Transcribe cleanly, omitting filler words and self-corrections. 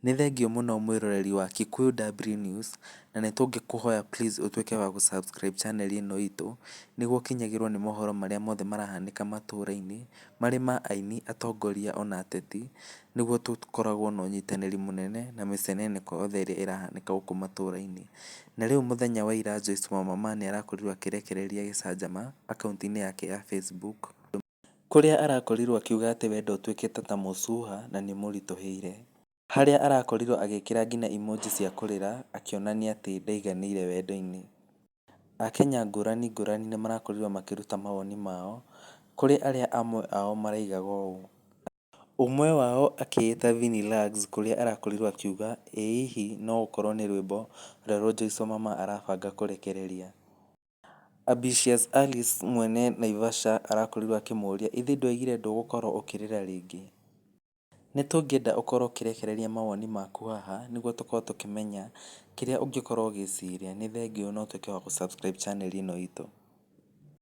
Nĩ thengio mũno mwĩroreri wa Kikuyu W News, na nĩ tũngĩkũhoya please ũtuĩke wa gũ subscribe channel ĩno itũ, nĩguo ũkinyagĩrwo nĩ mohoro marĩa mothe marahanĩka matũũra-inĩ, marĩ ma aini, atongoria ona ateti, nĩguo tũkoragwo na ũnyitanĩri mũnene na mĩceneneko yothe ĩrĩa ĩrahanĩka gũkũ matũũra-inĩ. Na rĩu mũthenya wa ira Joyce Mwamama nĩ arakorirwo akĩrekereria gĩcanjama akaunti-inĩ yake ya Facebook, kũrĩa arakorirwo akiuga atĩ we ndũtuĩkĩte ta mũcuha na nĩ mũritũhĩire. Harĩa arakorirwo agĩkĩra nginya emoji cia kũrĩra akĩonania atĩ ndaiganĩire wendo-inĩ. Akenya ngũrani ngũrani nĩ marakorirwo makĩruta mawoni mao, kũrĩ arĩa amwe ao maraigaga ũũ. Ũmwe wao akĩĩta Vinny Lags kũrĩa arakorirwo akiuga ĩ hihi no gũkorwo nĩ rwĩmbo rwerũ Joyce Mwamama arabanga kũrekereria. Ambitious Alice mwene Naivasha arakorirwo akĩmũria ithĩ ndwaugire ndũgũkorwo ũkĩrĩra rĩngĩ. Nĩ tũngĩenda ũkorwo ũkĩrekereria mawoni maku haha nĩguo tũkorwo tũkĩmenya kĩrĩa ũngĩkorwo ũgĩciria. Nĩ thengiũ na ũtuĩke wa gũ subscribe channel ĩno itũ.